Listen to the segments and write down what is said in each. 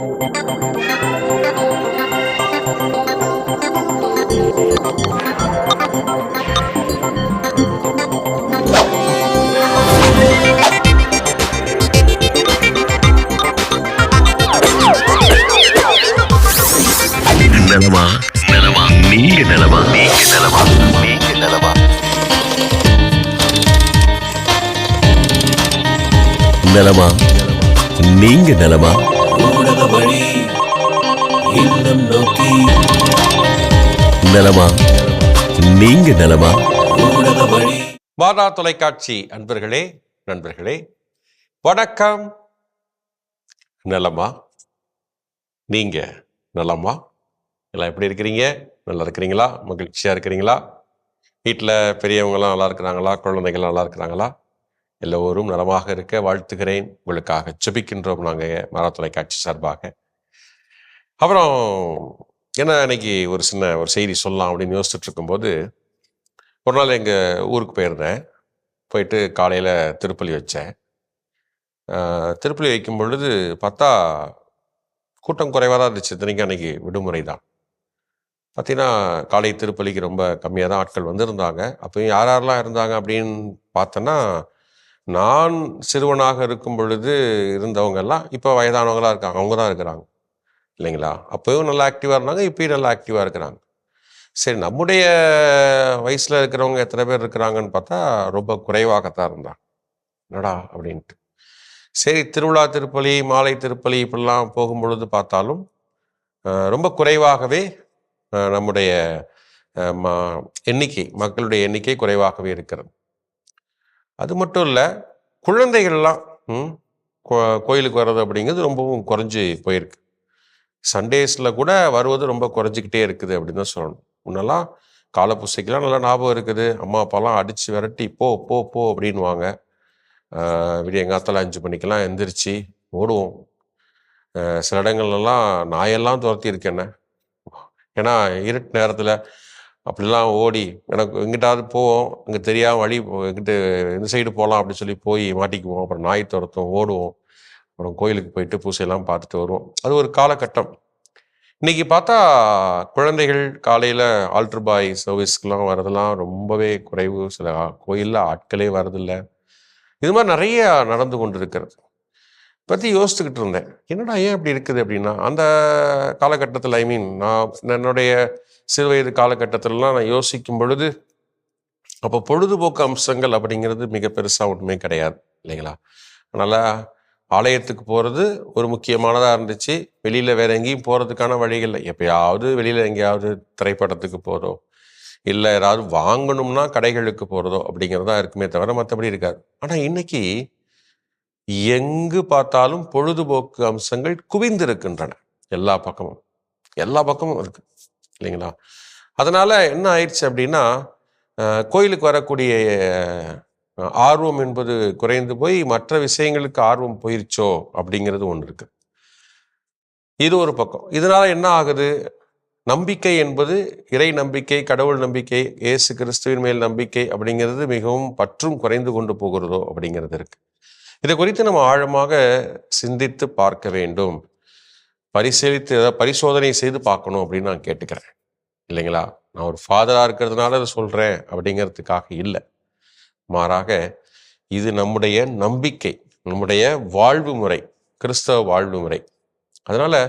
நலமா நலமா நீங்க நலமா நீங்க நலமா நீங்க நலமா நலமா நீங்க நலமா ஊடக வழி இல்லம் நோக்கி நலமா நீங்க நலமா ஊடக வழி. வாரா தொலைக்காட்சி அன்பர்களே நண்பர்களே வணக்கம். நலமா நீங்க நலமா எல்லாம் எப்படி இருக்கிறீங்க? நல்லா இருக்கிறீங்களா? மகிழ்ச்சியாக இருக்கிறீங்களா? வீட்டில் பெரியவங்களாம் நல்லா இருக்கிறாங்களா? குழந்தைகள்லாம் நல்லா இருக்கிறாங்களா? எல்லோரும் நலமாக இருக்க வாழ்த்துகிறேன். உங்களுக்காக ஜெபிக்கின்றோம் நாங்கள் மாறா தொலைக்காட்சி சார்பாக. அப்புறம் என்ன, இன்னைக்கு ஒரு செய்தி சொல்லலாம் அப்படின்னு யோசிச்சுட்டு இருக்கும்போது, ஒரு நாள் எங்கள் ஊருக்கு போயிருந்தேன். போயிட்டு காலையில் திருப்பலி வச்சேன். திருப்பலி வைக்கும் பொழுது பார்த்தா கூட்டம் குறைவாக தான் இருந்துச்சு. இத்தனைக்கும் அன்னைக்கு விடுமுறை தான். பார்த்தீங்கன்னா காலை திருப்பலிக்கு ரொம்ப கம்மியாக தான் ஆட்கள் வந்திருந்தாங்க. அப்போயும் யார் யாரெல்லாம் இருந்தாங்க அப்படின்னு பார்த்தோன்னா, நான் சிறுவனாக இருக்கும் பொழுது இருந்தவங்கெல்லாம் இப்போ வயதானவங்களாக இருக்காங்க. அவங்க தான் இருக்கிறாங்க இல்லைங்களா? அப்போயும் நல்லா ஆக்டிவாக இருந்தாங்க, இப்போயும் நல்லா ஆக்டிவாக இருக்கிறாங்க. சரி, நம்முடைய வயசில் இருக்கிறவங்க எத்தனை பேர் இருக்கிறாங்கன்னு பார்த்தா ரொம்ப குறைவாகத்தான் இருந்தாங்க. என்னடா அப்படின்ட்டு. சரி, திருவிழா திருப்பலி, மாலை திருப்பலி இப்படிலாம் போகும்பொழுது பார்த்தாலும் ரொம்ப குறைவாகவே நம்முடைய மக்களுடைய எண்ணிக்கை குறைவாகவே இருக்கிறது. அது மட்டும் இல்லை, குழந்தைகள்லாம் கோயிலுக்கு வர்றது அப்படிங்கிறது ரொம்பவும் குறைஞ்சி போயிருக்கு. சண்டேஸில் கூட வருவது ரொம்ப குறைஞ்சிக்கிட்டே இருக்குது அப்படின்னு தான் சொல்லணும். முன்னெல்லாம் காலப்பூசைக்கெல்லாம் நல்லா ஞாபகம் இருக்குது. அம்மா அப்பாலாம் அடித்து விரட்டி போ போ போ அப்படின்வாங்க. விடியங்காத்தால 5 மணிக்கெல்லாம் எந்திரிச்சு ஓடுவோம். சில இடங்கள்லாம் நாயெல்லாம் துரத்தியிருக்கேன். ஏன்னா இருட்டு நேரத்தில் அப்படிலாம் ஓடி எனக்கு எங்கிட்டாவது போவோம், இங்கே தெரியாமல் வழி எங்கிட்ட இந்த சைடு போகலாம் அப்படின்னு சொல்லி போய் மாட்டிக்குவோம். அப்புறம் நாய் துரத்தும், ஓடுவோம். அப்புறம் கோயிலுக்கு போயிட்டு பூசையெல்லாம் பார்த்துட்டு வருவோம். அது ஒரு காலகட்டம். இன்றைக்கி பார்த்தா குழந்தைகள் காலையில் ஆல்டர் பாய் சர்வீஸ்க்கெலாம் வரதெல்லாம் ரொம்பவே குறைவு. சில கோயிலில் ஆட்களே வரதில்லை. இது மாதிரி நிறைய நடந்து கொண்டு இருக்கிறது. பற்றி யோசிச்சுக்கிட்டு இருந்தேன். என்னடா ஏன் அப்படி இருக்குது அப்படின்னா, அந்த காலகட்டத்தில் நான் என்னுடைய சிறு வயது காலகட்டத்திலலாம் நான் யோசிக்கும் பொழுது, அப்போ பொழுதுபோக்கு அம்சங்கள் அப்படிங்கிறது மிக பெருசாக ஒன்றுமே கிடையாது இல்லைங்களா? அதனால் ஆலயத்துக்கு போகிறது ஒரு முக்கியமானதாக இருந்துச்சு. வெளியில் வேறு எங்கேயும் போகிறதுக்கான வழிகள் எப்போயாவது வெளியில் எங்கேயாவது திரைப்படத்துக்கு போகிறோம், இல்லை ஏதாவது வாங்கணும்னா கடைகளுக்கு போகிறதோ அப்படிங்கிறதா இருக்குமே தவிர மற்றபடி இருக்காது. ஆனால் இன்னைக்கு எங்கு பார்த்தாலும் பொழுதுபோக்கு அம்சங்கள் குவிந்திருக்கின்றன. எல்லா பக்கமும் இருக்கு இல்லைங்களா? அதனால என்ன ஆயிடுச்சு அப்படின்னா, கோயிலுக்கு வரக்கூடிய ஆர்வம் என்பது குறைந்து போய் மற்ற விஷயங்களுக்கு ஆர்வம் போயிருச்சோ அப்படிங்கிறது ஒன்று இருக்கு. இது ஒரு பக்கம். இதனால என்ன ஆகுது? நம்பிக்கை என்பது இறை நம்பிக்கை, கடவுள் நம்பிக்கை, இயேசு கிறிஸ்துவின் மேல் நம்பிக்கை அப்படிங்கிறது மிகவும் பற்றும் குறைந்து கொண்டு போகிறதோ அப்படிங்கிறது இருக்கு. இதை குறித்து நம்ம ஆழமாக சிந்தித்து பார்க்க வேண்டும். பரிசோதனை செய்து பார்க்கணும் அப்படின்னு நான் கேட்டுக்கிறேன் இல்லைங்களா? நான் ஒரு ஃபாதராக இருக்கிறதுனால அதை சொல்கிறேன் அப்படிங்கிறதுக்காக இல்லை. மாறாக இது நம்முடைய நம்பிக்கை, நம்முடைய வாழ்வு முறை, கிறிஸ்தவ வாழ்வு முறை. அதனால்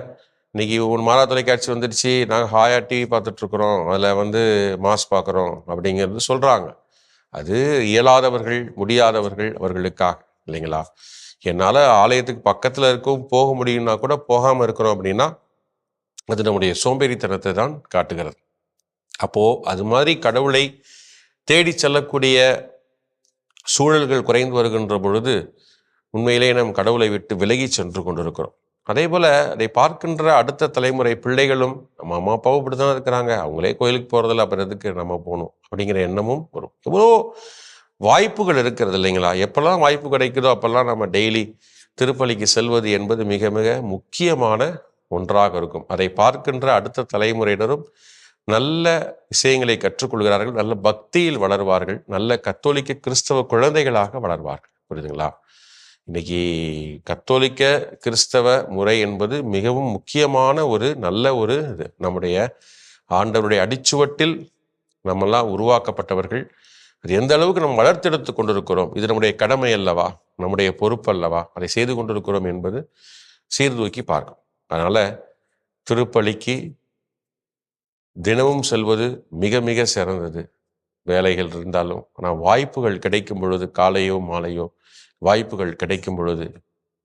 இன்னைக்கு மாறா தொலைக்காட்சி வந்துடுச்சு, நாங்கள் ஹாயா டிவி பார்த்துட்ருக்குறோம், அதில் மாஸ் பார்க்குறோம் அப்படிங்கிறது சொல்கிறாங்க. அது இயலாதவர்கள், முடியாதவர்கள் அவர்களுக்காக இல்லைங்களா? என்னால் ஆலயத்துக்கு பக்கத்தில் இருக்கவும் போக முடியும்னா கூட போகாமல் இருக்கிறோம் அப்படின்னா அது நம்முடைய சோம்பேறித்தனத்தை தான் காட்டுகிறது. அப்போது அது மாதிரி கடவுளை தேடி செல்லக்கூடிய சூழல்கள் குறைந்து வருகின்ற பொழுது உண்மையிலேயே நம் கடவுளை விட்டு விலகி சென்று கொண்டிருக்கிறோம். அதே போல் அதை பார்க்கின்ற அடுத்த தலைமுறை பிள்ளைகளும் நம்ம அம்மா அப்பாவும் இப்படி தான் இருக்கிறாங்க, அவங்களே கோயிலுக்கு போகிறதில்ல, அப்புறம் எதுக்கு நம்ம போகணும் அப்படிங்கிற எண்ணமும் வரும். எவ்வளோ வாய்ப்புகள் இருக்கிறது இல்லைங்களா? எப்பெல்லாம் வாய்ப்பு கிடைக்குதோ அப்பெல்லாம் நம்ம டெய்லி திருப்பலிக்கு செல்வது என்பது மிக மிக முக்கியமான ஒன்றாக இருக்கும். அதை பார்க்கின்ற அடுத்த தலைமுறையினரும் நல்ல விஷயங்களை கற்றுக்கொள்கிறார்கள், நல்ல பக்தியில் வளர்வார்கள், நல்ல கத்தோலிக்க கிறிஸ்தவ குழந்தைகளாக வளர்வார்கள். புரியுதுங்களா? இன்னைக்கு கத்தோலிக்க கிறிஸ்தவ முறை என்பது மிகவும் முக்கியமான ஒரு நல்ல ஒரு இது. நம்முடைய ஆண்டவருடைய அடிச்சுவட்டில் நம்மெல்லாம் உருவாக்கப்பட்டவர்கள். அது எந்த அளவுக்கு நம்ம வளர்த்தெடுத்து கொண்டிருக்கிறோம், இது நம்முடைய கடமை அல்லவா, நம்முடைய பொறுப்பு அல்லவா, அதை செய்து கொண்டிருக்கிறோம் என்பது சீர்தூக்கி பார்க்கும். அதனால திருப்பலிக்கு தினமும் செல்வது மிக மிக சிறந்தது. வேலைகள் இருந்தாலும் ஆனால் வாய்ப்புகள் கிடைக்கும் பொழுது, காலையோ மாலையோ வாய்ப்புகள் கிடைக்கும் பொழுது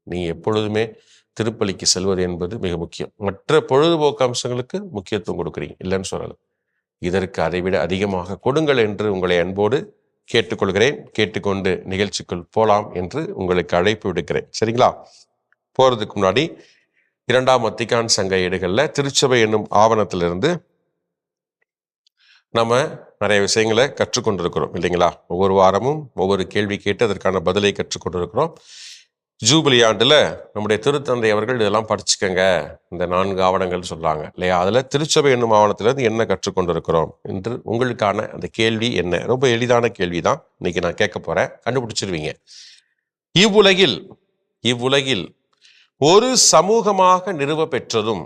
நீ எப்பொழுதுமே திருப்பலிக்கு செல்வது என்பது மிக முக்கியம். மற்ற பொழுதுபோக்கு அம்சங்களுக்கு முக்கியத்துவம் கொடுக்குறீங்க, இல்லைன்னு சொல்லலை. இதற்கு அதைவிட அதிகமாக கொடுங்கள் என்று உங்களை அன்போடு கேட்டுக்கொள்கிறேன். கேட்டுக்கொண்டு நிகழ்ச்சிக்குள் போலாம் என்று உங்களுக்கு அழைப்பு விடுக்கிறேன். சரிங்களா? போகிறதுக்கு முன்னாடி 2ஆம் வத்திக்கான் சங்க ஏடுகளில் திருச்சபை என்னும் ஆவணத்திலிருந்து நம்ம நிறைய விஷயங்களை கற்றுக்கொண்டிருக்கிறோம் இல்லைங்களா? ஒவ்வொரு வாரமும் ஒவ்வொரு கேள்வி கேட்டு அதற்கான பதிலை கற்றுக்கொண்டிருக்கிறோம். ஜூபிலி ஆண்டில் நம்முடைய திருத்தந்தை அவர்கள் இதெல்லாம் படிச்சுக்கங்க, இந்த 4 ஆவணங்கள் சொல்கிறாங்க இல்லையா? அதில் திருச்சபை என்னும் ஆவணத்திலிருந்து என்ன கற்றுக்கொண்டிருக்கிறோம் என்று உங்களுக்கான அந்த கேள்வி என்ன? ரொம்ப எளிதான கேள்வி தான் இன்னைக்கு நான் கேட்க போகிறேன், கண்டுபிடிச்சிருவீங்க. இவ்வுலகில் ஒரு சமூகமாக நிறுவ பெற்றதும்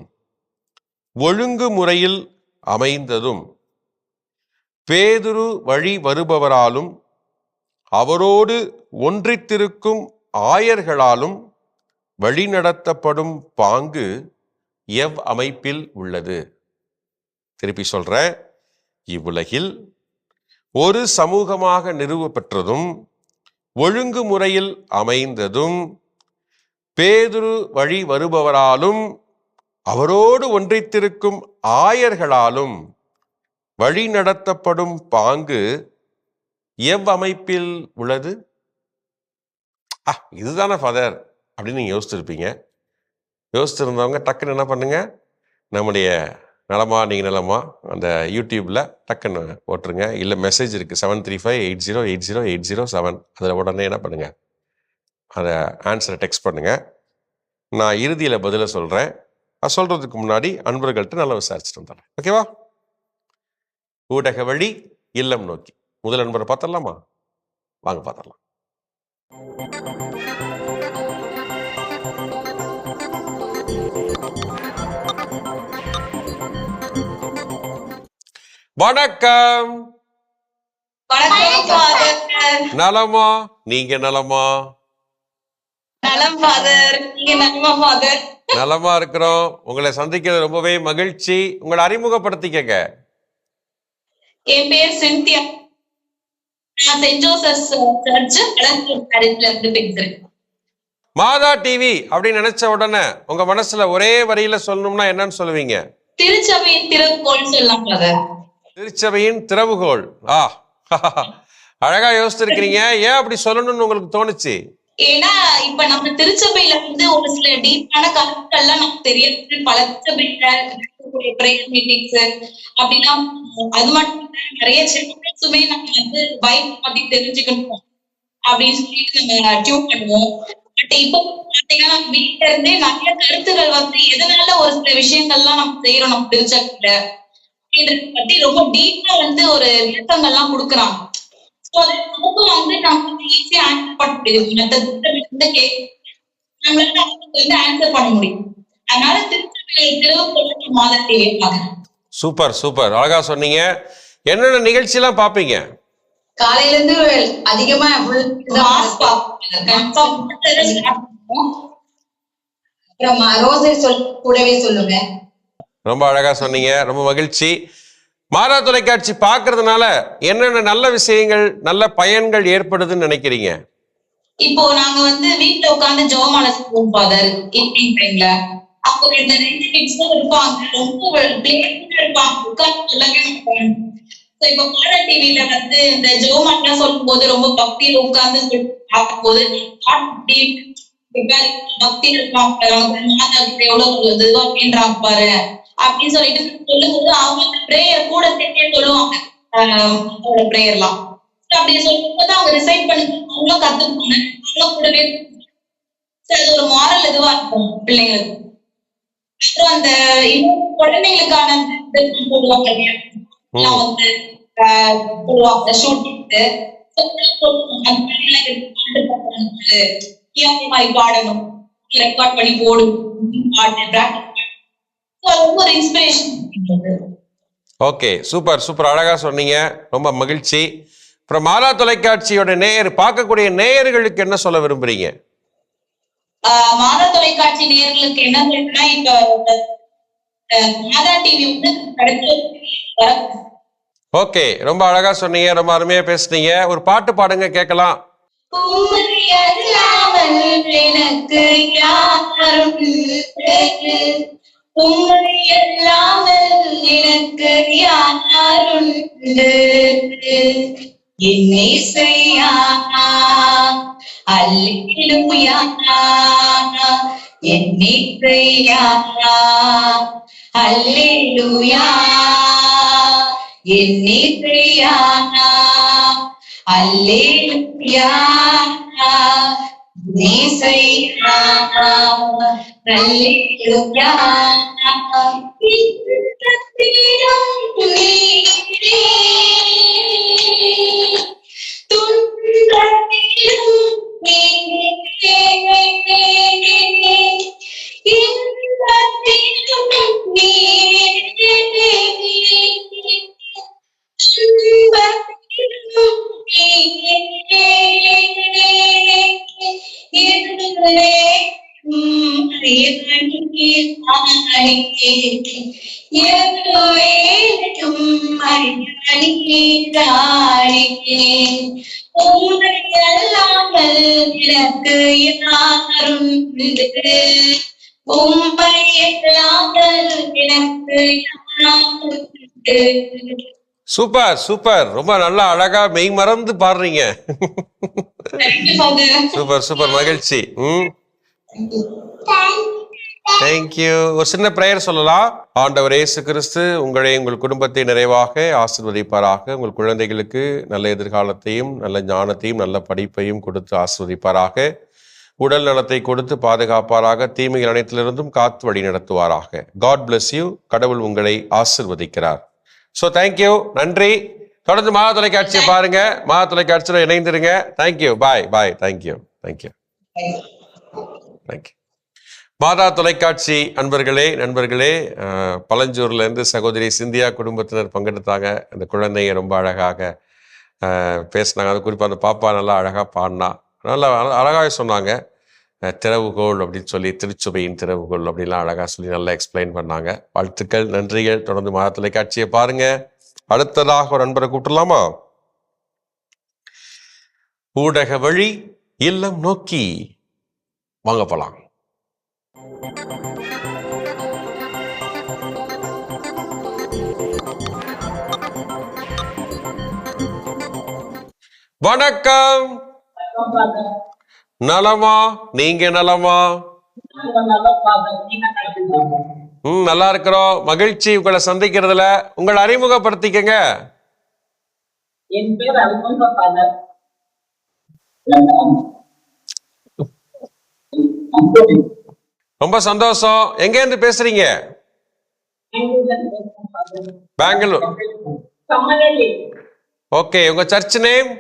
ஒழுங்கு முறையில் அமைந்ததும் பேதுரு வழி வருபவராலும் அவரோடு ஒன்றித்திருக்கும் ஆயர்களாலும் வழிநடத்தப்படும் பாங்கு எவ் அமைப்பில் உள்ளது? திருப்பி சொல்றேன். இவ்வுலகில் ஒரு சமூகமாக நிறுவப்பெற்றதும் ஒழுங்கு முறையில் அமைந்ததும் பேதுரு வழி வருபவராலும் அவரோடு ஒன்றித்திருக்கும் ஆயர்களாலும் வழி நடத்தப்படும் பாங்கு எவ் அமைப்பில் உள்ளது? இதுதானே ஃபாதர் அப்படின்னு நீங்கள் யோசிச்சிருப்பீங்க. யோசிச்சிருந்தவங்க டக்குன்னு என்ன பண்ணுங்க, நம்முடைய நலமா நீங்கள் நலமா அந்த யூடியூப்பில் டக்குன்னு போட்டுருங்க. இல்லை மெசேஜ் இருக்குது 7358080807. அதில் உடனே என்ன பண்ணுங்கள், அதை ஆன்சரை டெக்ஸ்ட் பண்ணுங்கள். நான் இறுதியில் பதிலை சொல்கிறேன். அது சொல்கிறதுக்கு முன்னாடி அன்பர்கள்ட்ட நல்லா விசாரிச்சுட்டு வந்துடுறேன். ஓகேவா? ஊடக வழி இல்லம் நோக்கி முதல் நண்பரை பார்த்துடலாமா? வாங்க பார்த்துடலாம். வணக்கம். நலமா? நீங்க நலமா? நலமா இருக்கிறோம். உங்களை சந்திக்கிறது ரொம்பவே மகிழ்ச்சி. உங்களை அறிமுகப்படுத்திக்கங்க. என் பேர் சிந்தியா. நான் செயின்ட் ஜோசப்ஸ் சர்ச் அலங்கூர்ல இருந்து பேசுறேன். மாதா டிவி அப்படின்னு நினைச்ச உடனே உங்க மனசுல ஒரே வரியில சொல்லணும்னா என்னன்னு சொல்லுவீங்க? திருச்சபையின் திறவுகோல் சொல்லலாம். திருச்சபையின் திறவுகோல். அழகா யோசிச்சிருக்கீங்க. ஏன் அப்படி சொல்லணும்னு உங்களுக்கு தோணுச்சு? ஏன்னா இப்ப நம்ம திருச்சபையில வந்து ஒரு சில டீப்பான கருத்துக்கள்லாம் நமக்கு தெரியாது. பல திருச்சபையில பிரேயர் மீட்டிங்ஸ் அப்படின்னா அது மட்டும் நிறைய சின்னமே நம்ம வந்து பைபிள் பத்தி தெரிஞ்சுக்கணும் அப்படின்னு சொல்லிட்டு நம்ம டியூன் பண்ணுவோம். பட் இப்போ பாத்தீங்கன்னா வீட்டுல இருந்தே நிறைய கருத்துக்கள் வந்து எதனால ஒரு சில விஷயங்கள்லாம் நம்ம செய்யறோம் நம்ம திருச்சபையில அப்படின்றத பத்தி ரொம்ப டீப்பா வந்து ஒரு விளக்கங்கள்லாம் கொடுக்குறாங்க. நமக்கும் வந்து நம்ம ஈஸியா ஆன்சர் பண்ண முடியும். நம்மளால வந்து ஆன்சர் பண்ண முடியும். அதனால திருச்சபையில மாதிரி சூப்பர் சூப்பர், அழகா சொன்னீங்க. என்னென்ன நிகழ்ச்சி எல்லாம் பாப்பீங்க? காலையில இருந்து அதிகமா கூடவே சொல்லுங்க. ரொம்ப அழகா சொன்னீங்க, ரொம்ப மகிழ்ச்சி. மாதா தொலைக்காட்சி பாக்குறதுனால என்னென்ன நல்ல விஷயங்கள், நல்ல பயன்கள் ஏற்படுதுன்னு நினைக்கிறீங்க? இப்போ நாங்க வந்து வீட்டுல உட்காந்து ஜெபமாலை செய்வோம் ஃபாதர். ஈவினிங் டைம்ல அப்போ இந்த 2 கிட்ஸும் இருப்பாங்க, ரொம்ப பிளேஃபுல்லா இருப்பாங்க, உட்கார்ந்து சொல்லவே மாட்டாங்க. இப்போ மாதா டிவில வந்து இந்த ஜெபமாலை சொல்லும் போது ரொம்ப பக்தியில உட்கார்ந்து பார்க்கும் போது பக்தி இருப்பாங்க, மாதா கிட்ட எவ்வளவு இதுவா அப்படின்றாங்க பாரு அப்படின்னு சொல்லிட்டு சொல்லும்போது அவங்க பிரேயர் கூட சேர்த்தே சொல்லுவாங்க அவங்களோட பிரேயர்லாம். அப்படி சொல்லும்போது அவங்க ரிசைட் பண்ணி அவங்களும் கத்துப்பாங்க, அவங்களும் கூடவே அது ஒரு மாரல் இதுவா இருக்கும் பிள்ளைங்களுக்கு. அப்புறம் அந்த குழந்தைங்களுக்கான போடுவாங்க வந்து போடுவாங்க ஷூட்டிங் மாதிரி பாடணும், ரெக்கார்ட் பண்ணி போடும் பாட்டு ஒரு இன்ஸ்பிரேஷன். ஓகே, சூப்பர் சூப்பர், அழகா சொன்னீங்க, ரொம்ப மகிழ்ச்சி. அப்புறம் மாதா தொலைக்காட்சியோட பார்க்கக்கூடிய நேயர்களுக்கு என்ன சொல்ல விரும்புறீங்க? மாதா தொலைக்காட்சி நேயர்களுக்கு என்ன சொல்றேன்னா, இப்ப மாதா டிவி ஓகே, ரொம்ப அழகா சொன்னீங்க, ரொம்ப அருமையா பேசுனீங்க. ஒரு பாட்டு பாடுங்க கேட்கலாம். எனக்கு யாரும் எனக்கு யாருண்டு என்னை செய்யா அல்லேலூயா என்னை செய்யா அல்லேலூயா என்னை செய்யா அல்லேலூயா நீ செய்யா அல்லேலூயா சூப்பர் சூப்பர், ரொம்ப நல்லா அழகா மெய் மறந்து பாடுறீங்க. சூப்பர் சூப்பர், மகிழ்ச்சி. தேங்க்யூ. ஒரு சின்ன பிரேயர் சொல்லலாம். ஆண்டவர் இயேசு கிறிஸ்து உங்களை உங்கள் குடும்பத்தை நிறைவாக ஆசீர்வதிப்பாராக. உங்கள் குழந்தைகளுக்கு நல்ல எதிர்காலத்தையும் நல்ல ஞானத்தையும் நல்ல படிப்பையும் கொடுத்து ஆசீர்வதிப்பாராக. உடல் நலத்தை கொடுத்து பாதுகாப்பாராக. தீமைகள் அனைத்திலிருந்தும் காத்து வழி நடத்துவாராக. God bless you. கடவுள் உங்களை ஆசீர்வதிக்கிறார். ஸோ தேங்க்யூ, நன்றி. தொடர்ந்து மாதா தொலைக்காட்சியை பாருங்க, மாதா தொலைக்காட்சியில் இணைந்திருங்க. Thank you, bye bye. Thank you thank you thank you. Matha தொலைக்காட்சி அன்பர்களே, நண்பர்களே, பழஞ்சூர்ல இருந்து சகோதரி சிந்தியா குடும்பத்தினர் பங்கெடுத்தாங்க. அந்த குழந்தைங்க ரொம்ப அழகாக பேசினாங்க. அது குறிப்பாக அந்த பாப்பா நல்லா அழகாக பாடினா, நல்லா அழகாக சொன்னாங்க. திறவுகோள் அப்படின்னு சொல்லி, திருச்சுவையின் திறவுகோள் அப்படின்லாம் அழகாக சொல்லி நல்லா எக்ஸ்பிளைன் பண்ணாங்க. வாழ்த்துக்கள், நன்றிகள். தொடர்ந்து மாதா தொலைக்காட்சியை பாருங்க. அடுத்ததாக ஒரு நண்பரை கூப்பிடலாமா? ஊடக வழி இல்லம் நோக்கி வாங்க போலாம். வணக்கம். நலமா? நீங்க நலமா? நல்லா இருக்கிறோம், மகிழ்ச்சி உங்களை சந்திக்கிறதுல. உங்களை அறிமுகப்படுத்திக்கங்க. என் பேர் அல்போன்சோ. ரொம்ப சந்தோஷம். எங்க இருந்து பேசுறீங்க? பெங்களூர். ஓகே, உங்க சர்ச் நேம்?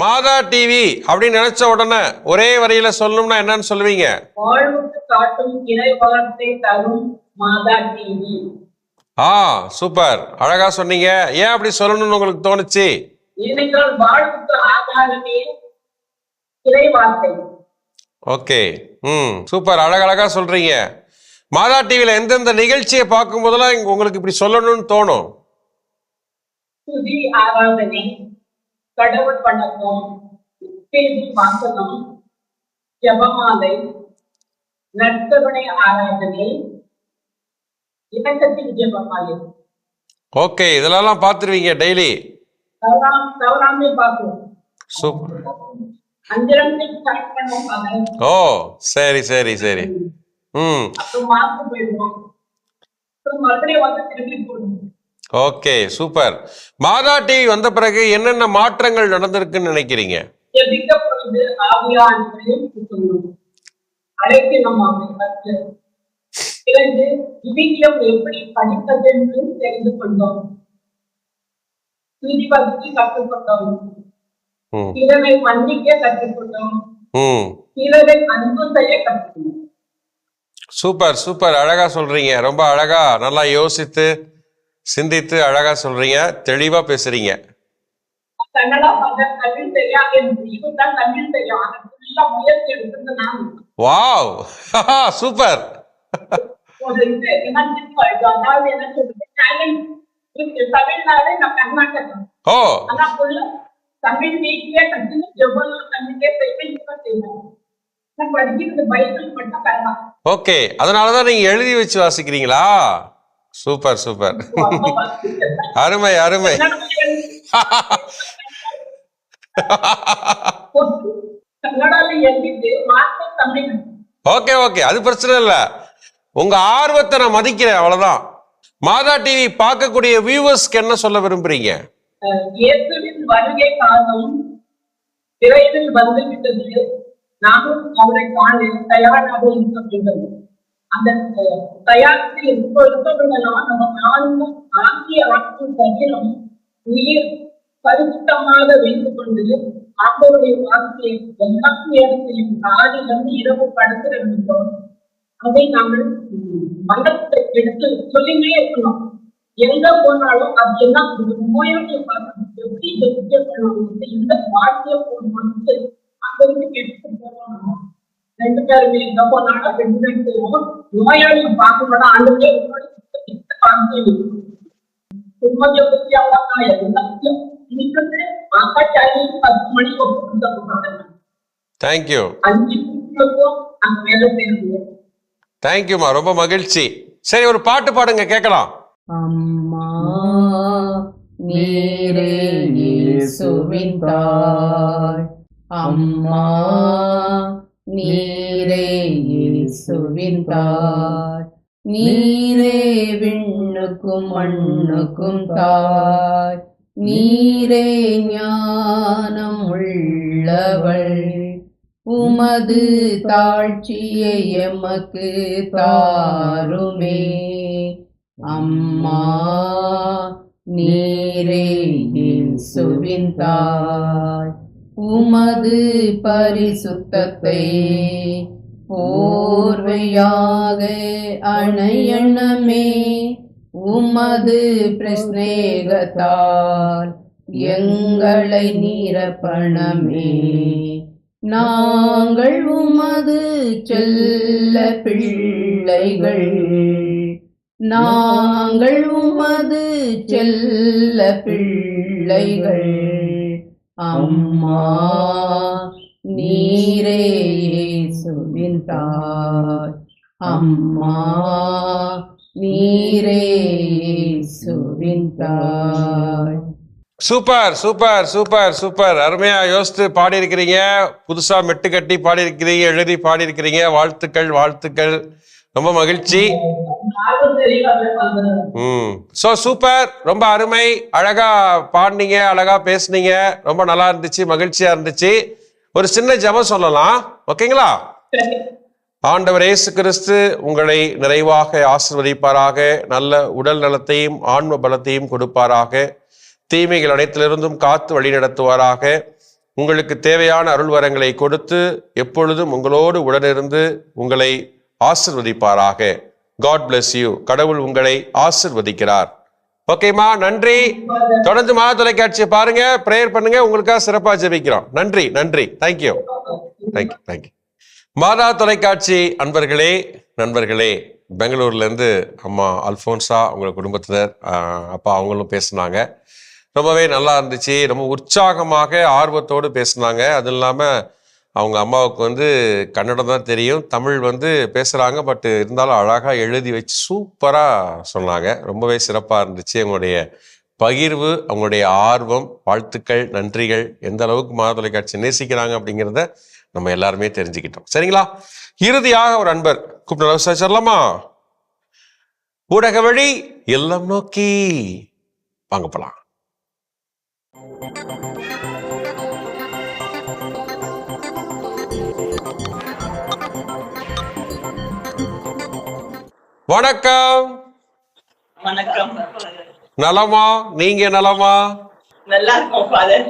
மாதா டிவி அப்படின்னு நினைச்ச உடனே ஒரே வரியில சொல்லணும்னா என்னன்னு சொல்லுவீங்க? வாழ்வுக்கு காட்டும் இறைவார்த்தை தரும் மாதா டிவி. சூப்பர், அழகா சொன்னீங்க. ஏன் அப்படி சொல்லணும்னு உங்களுக்கு தோணுச்சு? ஏனென்றால் வாழ்வுக்கு ஆதாரமே இறைவார்த்தை. ஓகே, சூப்பர், அழகழகா சொல்றீங்க. மாதா டிவில எந்தெந்த நிகழ்ச்சியை பார்க்கும் போதெல்லாம் உங்களுக்கு இப்படி சொல்லணும்னு தோணும்? துதி ஆராதனை, கடவுள் வணக்கம், செய்தி வாசகம், ஜெபமாலை, நற்கருணை ஆராதனை, இணக்கத்தின் ஜெபமாலை. ஓகே, இதெல்லாம் பார்த்துருவீங்க டெய்லி? தவறாமே பார்ப்போம். சூப்பர். ஓ, சரி சரி சரி. Okay, super. மாதா டிவி வந்த பிறகு என்னென்ன மாற்றங்கள் நடந்திருக்குன்னு நினைக்கிறீங்க? எப்படி படிப்பது என்று தெரிந்து கொண்டோம். கற்றுக்கொண்டோம். ம் பிறரை மன்னிக்க கற்றுக்கொண்டோம். ம் பிறரை அன்பு செய்ய கற்றுக்கணும். சூப்பர் சூப்பர், அழகா சொல்றீங்க. ரொம்ப அழகா, நல்லா யோசித்து சிந்தித்து அழகா சொல்றீங்க, தெளிவா பேசுறீங்க. கன்னடா பார்த்தேன், தமிழ் தெரியாது. எனக்கு இப்பதான் தமிழ் தெரியும். அதுக்குள்ள முயற்சி எடுக்கிறது நான். Wow super. ஒரு இது என்ன அதாவது என்ன சொல்றது, டேலண்ட் இருக்கு. தமிழ்நாடு நான் கர்நாடகா. ஓ ஆனா ஃபுல்லா தமிழ் வீட்லயே கண்டினியூ ஜெபம் தமிழ்லயே செய்வேன். நான் படிக்கிறது பைபிள் மட்டும் கன்னடா. ஓகே, அதனாலதான் நீங்க எழுதி வச்சு வாசிக்கிறீங்களா? சூப்பர் சூப்பர், அருமை அருமை. கன்னடால எழுதிட்டு வார்த்தை தமிழ். ஓகே ஓகே, அது பிரச்சனை இல்ல. உங்க ஆர்வத்தை நான் மதிக்கிறேன், அவ்வளவுதான். மாதா டிவி பார்க்கக்கூடிய வியூவர்ஸ்க்கு என்ன சொல்ல விரும்புறீங்க? இயேசுவின் வருகை காலம் விரைவில் வந்துவிட்டது. நாமும் அவரை காண தயாராக இருக்க வேண்டும். அந்த தயாரிப்பில் இருப்பவர்களெல்லாம் நம்ம ஆகிய ஆட்கள் சரீரம் உயிர் பரிசுத்தமாக வைத்துக் கொண்டு ஆண்டவருடைய வார்த்தையை எல்லா நேரத்திலும் காலையிலிருந்து இரவு படுத்துற வேண்டும். அதை நாங்கள் மனத்தை எடுத்து சொல்லிட்டே இருக்கணும். எங்க போனாலும் அது என்ன நோயாளியை பார்க்கணும், எப்படி ஜெயிக்க பண்ணணும், எந்த வாழ்க்கையை போகணும், அங்க இருந்து எடுத்து போகணும். 2 பேருமே எங்க போனாலும் 2 பேரும் போவோம். நோயாளியை பார்க்கணும், ஆண்டுகளே குடும்பத்தை பத்தி அவங்க எல்லாத்தையும் இருக்கிறது ஆக்காச்சாரி 10 மணிக்கு ஒப்புக்கொண்டு தேங்க்யூ 5 நிமிஷத்துக்கும் அங்க வேலை செய்யணும். தேங்க்யூமா, ரொம்ப மகிழ்ச்சி. சரி, ஒரு பாட்டு பாடுங்க, கேட்கலாம். அம்மா நீரே இயேசுவின் தாய், அம்மா நீரே இயேசுவின் தாய், நீரே விண்ணுக்கும் மண்ணுக்கும் தாய், நீரே ஞானம் உள்ளவள், உமது தாழ்ச்சியை எமக்கு தாருமே. அம்மா நீரே இயேசுவின் தாய், உமது பரிசுத்தத்தை போர்வையாக அணையணமே, உமது பிரஸ்நேகத்தால் எங்களை நிரப்பணமே. நாங்கள் உமது செல்ல பிள்ளைகள், நாங்கள் உமது செல்ல பிள்ளைகள், அம்மா நீரே இயேசுவின் தாய், அம்மா நீரே இயேசுவின் தாய். சூப்பர் சூப்பர் சூப்பர் சூப்பர், அருமையா யோசித்து பாடி இருக்கிறீங்க, புதுசா மெட்டு கட்டி பாடி இருக்கிறீங்க, எழுதி பாடி இருக்கிறீங்க. வாழ்த்துக்கள் வாழ்த்துக்கள், ரொம்ப மகிழ்ச்சி. சோ சூப்பர், ரொம்ப அருமை, அழகா பாடினீங்க, அழகா பேசுனீங்க, ரொம்ப நல்லா இருந்துச்சு, மகிழ்ச்சியா இருந்துச்சு. ஒரு சின்ன ஜெபம் சொல்லலாம், ஓகேங்களா? ஆண்டவர் இயேசு கிறிஸ்து உங்களை நிறைவாக ஆசீர்வதிப்பாராக, நல்ல உடல் நலத்தையும் ஆன்ம பலத்தையும் கொடுப்பாராக, தீமைகள் அனைத்திலிருந்தும் காத்து வழி நடத்துவாராக, உங்களுக்கு தேவையான அருள் வரங்களை கொடுத்து எப்பொழுதும் உங்களோடு உடனிருந்து உங்களை ஆசிர்வதிப்பாராக. God bless you. கடவுள் உங்களை ஆசிர்வதிக்கிறார். ஓகேமா, நன்றி. தொடர்ந்து மாதா தொலைக்காட்சியை பாருங்க, பிரேயர் பண்ணுங்க, உங்களுக்காக சிறப்பா ஜெபிக்கிறோம். நன்றி நன்றி, தேங்க்யூ தேங்க்யூ தேங்க்யூ. மாதா தொலைக்காட்சி அன்பர்களே நண்பர்களே, பெங்களூர்ல இருந்து அம்மா அல்போன்சா உங்க குடும்பத்தினர் அப்பா அவங்களும் பேசினாங்க. ரொம்பவே நல்லா இருந்துச்சு, ரொம்ப உற்சாகமாக ஆர்வத்தோடு பேசினாங்க. அது இல்லாமல் அவங்க அம்மாவுக்கு கன்னடம் தான் தெரியும், தமிழ் பேசுகிறாங்க, பட் இருந்தாலும் அழகாக எழுதி வச்சு சூப்பராக சொன்னாங்க. ரொம்பவே சிறப்பாக இருந்துச்சு அவங்களுடைய பகிர்வு, அவங்களுடைய ஆர்வம். வாழ்த்துக்கள், நன்றிகள். எந்த அளவுக்கு மாதா தொலைக்காட்சி நேசிக்கிறாங்க அப்படிங்கிறத நம்ம எல்லாருமே தெரிஞ்சுக்கிட்டோம். சரிங்களா? இறுதியாக ஒரு அன்பர் கூப்பிட்டு சொல்லலாமா? ஊடக வழி இல்லம் நோக்கி வாங்க போலாம். வணக்கம். வணக்கம். நலமா? நீங்க நலமா? நல்லா இருக்கோம் ஃபாதர்.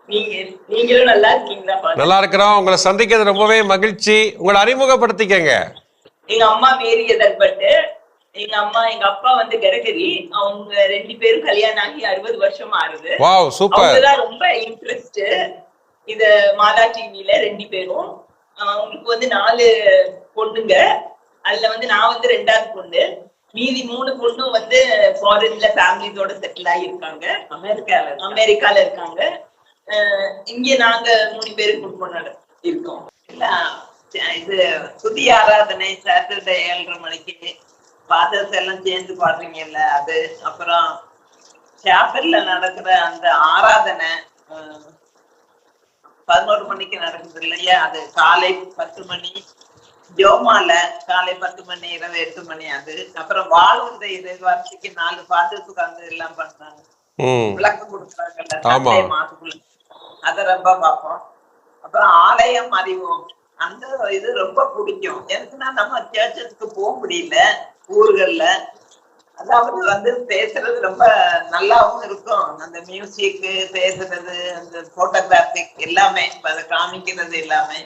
நீங்களும் நல்லா இருக்கீங்களா ஃபாதர்? நல்லா இருக்கிறோம். உங்களை சந்திக்கிறது ரொம்பவே மகிழ்ச்சி. உங்களை அறிமுகப்படுத்திக்கங்க. எங்க அம்மா மேரி எதர்பட்டு, எங்க அப்பா வந்து கெரகரி. அவங்க 2 பேரும் கல்யாணம் ஆகி 60 வருஷம் ஆகுது. Wow, super. அவங்கதான் ரொம்ப இன்ட்ரெஸ்ட் இத மாதா டிவில 2 பேரும். அவங்களுக்கு வந்து 4 பொண்ணுங்க. அதுல வந்து நான் வந்து 2வது பொண்ணு. மீதி 3 பொண்ணும் வந்து ஃபாரின்ல ஃபேமிலிஸோட செட்டில் ஆகியிருக்காங்க. அமெரிக்கால இருக்காங்க. இங்க நாங்க 3 பேரு குடும்பம் இருக்கோம். இது துதி ஆராதனை சாட்டர்டே 7:30 மணிக்கு ஃபாதர்ஸ் எல்லாம் சேர்ந்து பாடுறீங்கல்ல, அது அப்புறம் சாப்பல்ல நடக்கிற அந்த ஆராதனை 11 மணிக்கு நடக்குது இல்லையா, அது காலை 10 மணி. ஜோமால காலை 10 மணி, இரவு 8 மணி. அது அப்புறம் வாழ்வுந்த இறைவார்த்தைக்கு 4 ஃபாதர்ஸ் உட்கார்ந்து எல்லாம் பண்றாங்க, விளக்கம் கொடுக்குறாங்கல்ல மாசத்துக்குள்ள. அத ரொம்ப பார்ப்போம். அப்புறம் ஆலயம் அறிவோம், அந்த இது ரொம்ப பிடிக்கும் எனக்குன்னா. நம்ம சர்ச்சுக்கு போக முடியல ஊர்கள்ல, அதாவது வந்து பேசுறது ரொம்ப நல்லாவும் இருக்கும். அந்த மியூசிக் பேசுறது, அந்த போட்டோகிராபிக் எல்லாமே, அதை காமிக்கிறது எல்லாமே,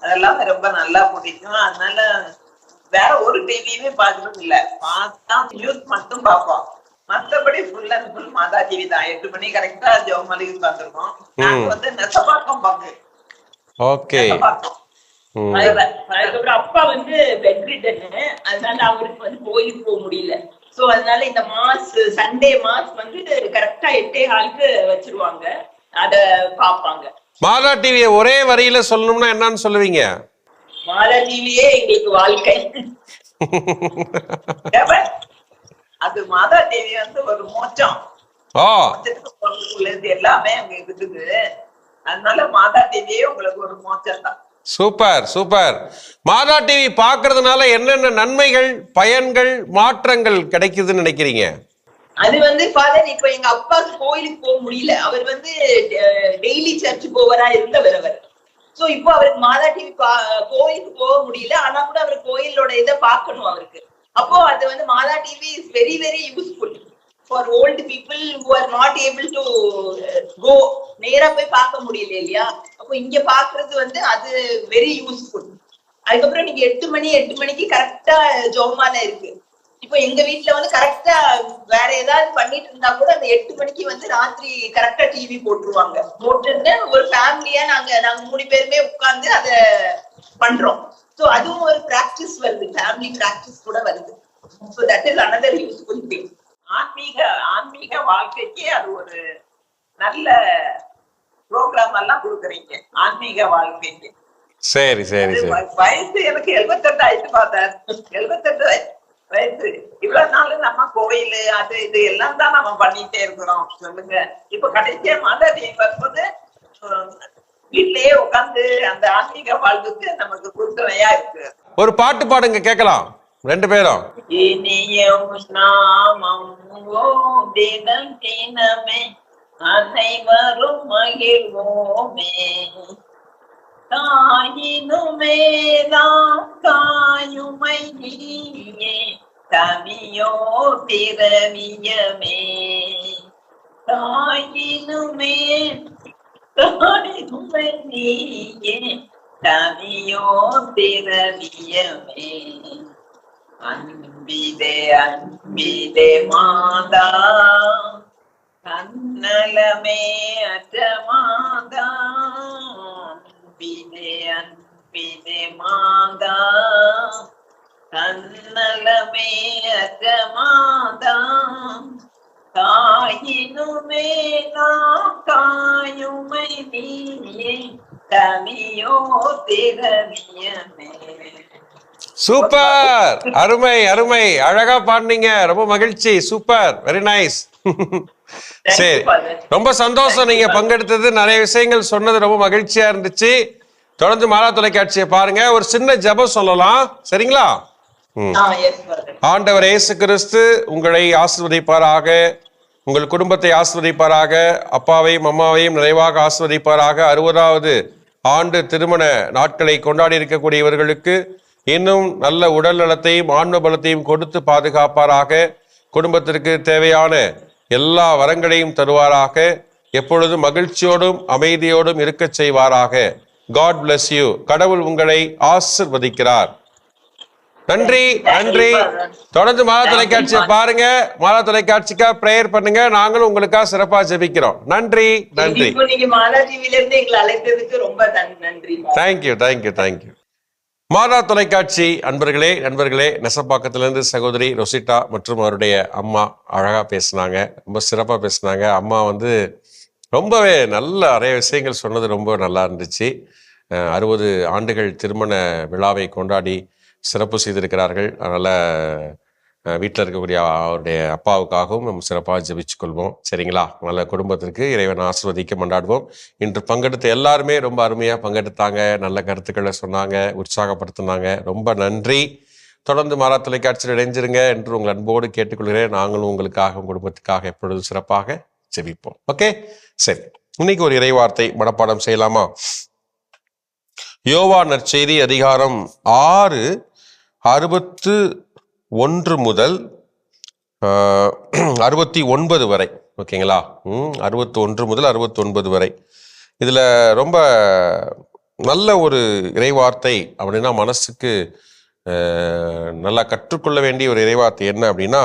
அதெல்லாம் ரொம்ப நல்லா பிடிக்கும். அதனால வேற ஒரு டிவியுமே பாக்குறது இல்ல, பார்த்தா நியூஸ் மட்டும் பார்ப்போம். மற்றபடி full and full Mata TV தான். 8 மணி கரெக்டா ஜெவமலிக்கு பார்த்துருக்கோம். நாங்க வந்து நெசப்பாக்கம் பாக்குறோம். ஓகே. அதுக்கப்புறம் அப்பா வந்து பெட்ரிடன், அதனால அவருக்கு வந்து கோயிலுக்கு போக முடியல. சோ அதனால இந்த சண்டே மாஸ் வந்து கரெக்டா 8:15 வச்சிருவாங்க, அத பாப்பாங்க. மாதா டிவியை ஒரே வரியில சொல்லணும்னா என்னன்னு சொல்லுவீங்க? மாதா டிவியே எங்களுக்கு வாழ்க்கை. அது மாதா டிவி வந்து ஒரு மோட்சம். எல்லாமே அங்க இருக்குது. அதனால மாதா டிவியே உங்களுக்கு ஒரு மோட்சம் தான். Super super. மாதா டிவி பாக்குறதுனால என்னென்ன நன்மைகள், பயன்கள், மாற்றங்கள் கிடைக்குதுன்னு நினைக்கிறீங்க? அது வந்து ஃபாதர், இப்ப எங்க அப்பாவுக்கு கோயிலுக்கு போக முடியல. அவர் வந்து டெய்லி சர்ச் போவரா இருந்தவர் அவர். சோ இப்போ அவருக்கு மாதா டிவி கோயிலுக்கு போக முடியல, ஆனா கூட அவர் கோயிலோட இதை பார்க்கணும் அவருக்கு. அப்போ அது வந்து Matha TV is very very useful for old people who are not able to go. நேரா போய் பார்க்க முடியல இல்லையா, அப்போ இங்க பாக்குறது வந்து அது வெரி யூஸ்ஃபுல். அதுக்கப்புறம் நீங்க 8 மணிக்கு கரெக்டா ஜோமால இருக்கு. இப்போ எங்க வீட்டுல வந்து கரெக்டா வேற ஏதாவது பண்ணிட்டு இருந்தா கூட அந்த 8 மணிக்கு வந்து ராத்திரி கரெக்டா டிவி போட்டுருவாங்க. போட்டு ஒரு ஃபேமிலியா நாங்க 3 பேருமே உட்கார்ந்து அத பண்றோம். சோ அதுவும் ஒரு பிராக்டிஸ் வருது, ஃபேமிலி பிராக்டிஸ் கூட வருது. So that is another useful thing. ஆன்மீக வாழ்க்கைக்கு அது ஒரு நல்ல ப்ரோக்ராம் எல்லாம் கொடுக்குறீங்க ஆன்மீக வாழ்க்கைக்கு. சரி சரி சரி. வயசு எனக்கு 78 ஆயிடுச்சு பார்த்தேன். 78 வயசு. இவ்வளவு நாள் நம்ம கோயில் அது இது எல்லாம் தான் நம்ம பண்ணிட்டே இருக்கிறோம். சொல்லுங்க, இப்ப கடைசியா மாதா டிவி வரும்போது வீட்லயே உட்கார்ந்து அந்த ஆன்மீக வாழ்வுக்கு நமக்கு கொடுத்துறையா இருக்கு. ஒரு பாட்டு பாடுங்க கேட்கலாம் 2 பேரும். இனியும் நாமம் தினம் தினமே அனைவரும் மகிழ்வோமே, தாயினுமே நாம் தாயுமை நீயே தமியோ திரவியமே, தாயினுமே தாயுமை நீயே தமியோ திரவியமே, அன்பிதே அன்பிதே மாதா கண்ணலமே அற்ற மாதா, அன்பிதே அன்பிதே மாதா கண்ணலமே அற்ற மாதா, தாயினுமே நாம் தாயுமை நீயே தமியோ திரவியமே. சூப்பர், அருமை அருமை, அழகா பாடுனீங்க. ரொம்ப மகிழ்ச்சி. Super, very nice. சரி, ரொம்ப சந்தோஷம் நீங்க பங்கெடுத்தது. நிறைய விஷயங்கள் சொன்னது ரொம்ப மகிழ்ச்சியா இருந்துச்சு. தொடர்ந்து மாதா தொலைக்காட்சியை பாருங்க. ஒரு சின்ன ஜெபம் சொல்லலாம், சரிங்களா? ஆண்டவர் இயேசு கிறிஸ்து உங்களை ஆசீர்வதிப்பாராக, உங்கள் குடும்பத்தை ஆசீர்வதிப்பாராக, அப்பாவையும் அம்மாவையும் நிறைவாக ஆசீர்வதிப்பாராக. 60வது ஆண்டு திருமண நாட்களை கொண்டாடி இருக்கக்கூடியவர்களுக்கு இன்னும் நல்ல உடல் நலத்தையும் ஆன்ம பலத்தையும் கொடுத்து பாதுகாப்பாராக. குடும்பத்திற்கு தேவையான எல்லா வரங்களையும் தருவாராக. எப்பொழுதும் மகிழ்ச்சியோடும் அமைதியோடும் இருக்க செய்வாராக. God bless you. கடவுள் உங்களை ஆசிர்வதிக்கிறார். நன்றி நன்றி. தொடர்ந்து மாதா தொலைக்காட்சியை பாருங்க. மாதா தொலைக்காட்சிக்கா பிரேயர் பண்ணுங்க. நாங்களும் உங்களுக்காக சிறப்பா ஜெபிக்கிறோம். நன்றி நன்றி. நீங்க மாதா டிவில இருந்து எங்களை அழைத்ததுக்கு ரொம்ப நன்றி. Thank you thank you thank you. மாதா தொலைக்காட்சி நண்பர்களே, நெசப்பாக்கத்திலிருந்து சகோதரி ரொசிட்டா மற்றும் அவருடைய அம்மா அழகா பேசினாங்க, ரொம்ப சிறப்பா பேசினாங்க. அம்மா ரொம்பவே நல்ல நிறைய விஷயங்கள் சொன்னது ரொம்ப நல்லா இருந்துச்சு. 60 ஆண்டுகள் திருமண விழாவை கொண்டாடி சிறப்பு செய்திருக்கிறார்கள். அதனால் வீட்டில் இருக்கக்கூடிய அவருடைய அப்பாவுக்காகவும் நம்ம சிறப்பாக ஜெபிச்சு கொள்வோம். சரிங்களா? நல்ல குடும்பத்திற்கு இறைவன் ஆசீர்வதிக்க கொண்டாடுவோம். இன்று பங்கெடுத்த எல்லாருமே ரொம்ப அருமையாக பங்கெடுத்தாங்க, நல்ல கருத்துக்களை சொன்னாங்க, உற்சாகப்படுத்தினாங்க. ரொம்ப நன்றி. தொடர்ந்து மாதா தொலைக்காட்சியில் இணைஞ்சிருங்க என்று உங்கள் அன்போடு கேட்டுக்கொள்கிறேன். நாங்களும் உங்களுக்காக குடும்பத்துக்காக எப்பொழுதும் சிறப்பாக ஜெபிப்போம். ஓகே, சரி. இன்னைக்கு ஒரு இறைவார்த்தை மனப்பாடம் செய்யலாமா? யோவான் நற்செய்தி அதிகாரம் 6:61 முதல் 69 வரை. ஓகேங்களா? 61 முதல் 69 வரை. இதுல ரொம்ப நல்ல ஒரு இறைவார்த்தை அப்படின்னா, மனசுக்கு நல்லா கற்றுக்கொள்ள வேண்டிய ஒரு இறைவார்த்தை என்ன அப்படின்னா,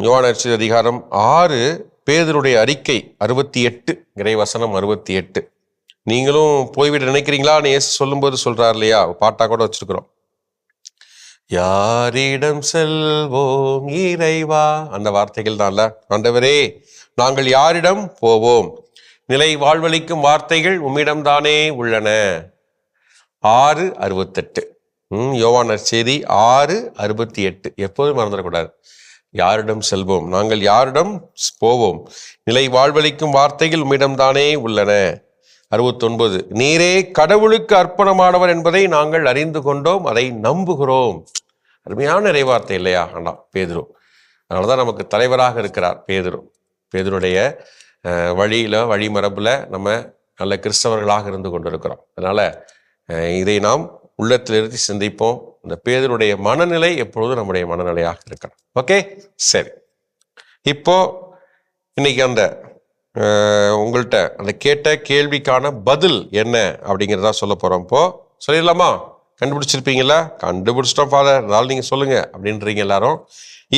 யோவான் நற்செய்தி அதிகாரம் 6 பேதுருடைய அறிக்கை 68 இறைவசனம் 68. நீங்களும் போய்விட நினைக்கிறீங்களான்னு இயேசு சொல்லும்போது சொல்றாரு இல்லையா, பாட்டா கூட வச்சிருக்கிறோம். யாரிடம் செல்வோம் இறைவா, அந்த வார்த்தைகள் தான்ல. ஆண்டவரே, நாங்கள் யாரிடம் போவோம்? நிலை வாழ்வளிக்கும் வார்த்தைகள் உம்மிடம்தானே உள்ளன. 6:68. யோவான் நற்செய்தி 6:68. எப்போதும் மறந்துடக்கூடாது. யாரிடம் செல்வோம், நாங்கள் யாரிடம் போவோம்? நிலை வாழ்வளிக்கும் வார்த்தைகள் உம்மிடம்தானே உள்ளன. 69. நீரே கடவுளுக்கு அர்ப்பணமானவர் என்பதை நாங்கள் அறிந்து கொண்டோம், அதை நம்புகிறோம். அருமையான இறைவார்த்தை இல்லையா அண்ணா பேதுரு? அதனாலதான் நமக்கு தலைவராக இருக்கிறார் பேதுரு. பேதுருடைய வழிமரபுல நம்ம நல்ல கிறிஸ்தவர்களாக இருந்து கொண்டிருக்கிறோம். அதனால இதை நாம் உள்ளத்திலிருந்து சிந்திப்போம். இந்த பேதுருடைய மனநிலை எப்பொழுதும் நம்முடைய மனநிலையாக இருக்கணும். ஓகே, சரி. இப்போ இன்னைக்கு அந்த உங்கள்கிட்ட அந்த கேட்ட கேள்விக்கான பதில் என்ன அப்படிங்கிறதா சொல்ல போறோம். இப்போ சொல்லிடலாமா? கண்டுபிடிச்சிருப்பீங்களா? கண்டுபிடிச்சிட்டோம் ஃபாதர், அதனால நீங்க சொல்லுங்க அப்படின்றீங்க எல்லாரும்.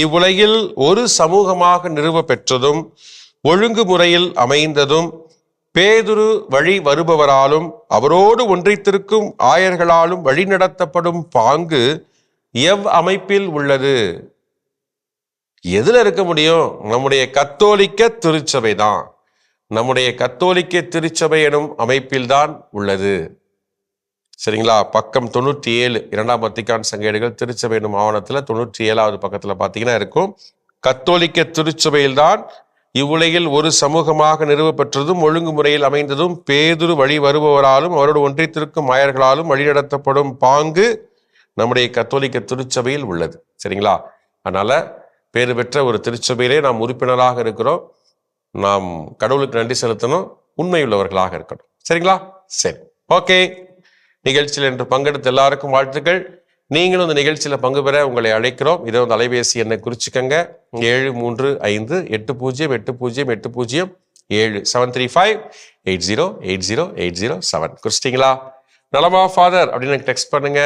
இவ்வுலகில் ஒரு சமூகமாக நிறுவ பெற்றதும் ஒழுங்குமுறையில் அமைந்ததும் பேதுரு வழி வருபவராலும் அவரோடு ஒன்றித்திருக்கும் ஆயர்களாலும் வழிநடத்தப்படும் பாங்கு அமைப்பில் உள்ளது? எதுல இருக்க முடியும்? நம்முடைய கத்தோலிக்க திருச்சபை தான். நம்முடைய கத்தோலிக்க திருச்சபை எனும் அமைப்பில்தான் உள்ளது. சரிங்களா? பக்கம் 97 2ஆம் வத்திக்கான் சங்கேடுகள் திருச்சபை எனும் ஆவணத்துல 97வது பக்கத்துல பாத்தீங்கன்னா இருக்கும். கத்தோலிக்க திருச்சபையில்தான் இவ்வுலகில் ஒரு சமூகமாக நிறுவப்பெற்றதும் ஒழுங்குமுறையில் அமைந்ததும் பேதுரு வழி வருபவராலும் அவரோடு ஒன்றித்திருக்கும் ஆயர்களாலும் வழிநடத்தப்படும் பாங்கு நம்முடைய கத்தோலிக்க திருச்சபையில் உள்ளது. சரிங்களா? அதனால பேறு பெற்ற ஒரு திருச்சபையிலே நாம் உறுப்பினராக இருக்கிறோம். நாம் கடவுளுக்கு நன்றி செலுத்தணும், உண்மையுள்ளவர்களாக இருக்கணும். சரிங்களா? சரி, ஓகே. நிகழ்ச்சியில் என்று பங்கெடுத்த எல்லாருக்கும் வாழ்த்துக்கள். நீங்களும் இந்த நிகழ்ச்சியில பங்கு பெற உங்களை அழைக்கிறோம். இதை வந்து அலைபேசி எண்ணை குறிச்சுக்கங்க. 735-80-80-80-7 735-80-80-7 குறிச்சிட்டிங்களா? நலமா ஃபாதர் அப்படின்னு டெக்ஸ்ட் பண்ணுங்க.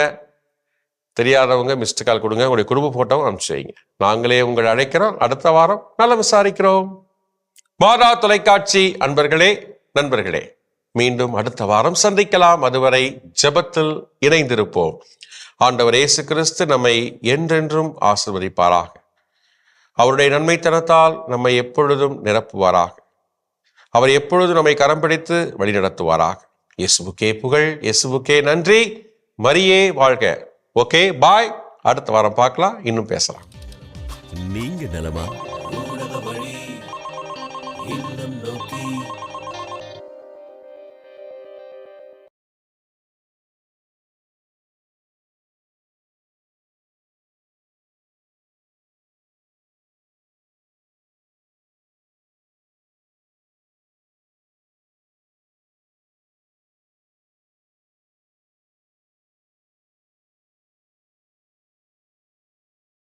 தெரியாதவங்க மிஸ்டு கால் கொடுங்க. உங்களுடைய குடும்ப போட்டோவும் அனுப்பிச்சு வைங்க. நாங்களே உங்களை அழைக்கிறோம். அடுத்த வாரம் நல்லா விசாரிக்கிறோம். மாதா தொலைக்காட்சி அன்பர்களே, நண்பர்களே, மீண்டும் அடுத்த வாரம் சந்திக்கலாம். அதுவரை ஜெபத்தில் இணைந்திருப்போம். ஆண்டவர் இயேசு கிறிஸ்து நம்மை என்றென்றும் ஆசீர்வதிப்பாராக. அவருடைய நன்மைத்தனத்தால் நம்மை எப்பொழுதும் நிரப்புவாராக. அவர் எப்பொழுதும் நம்மை கரம் பிடித்து வழிநடத்துவாராக. இயேசுவுக்கே புகழ், இயேசுவுக்கே நன்றி. மரியே வாழ்க. ஓகே, பாய். அடுத்த வாரம் பார்க்கலாம், இன்னும் பேசலாம். நீங்க நலமா?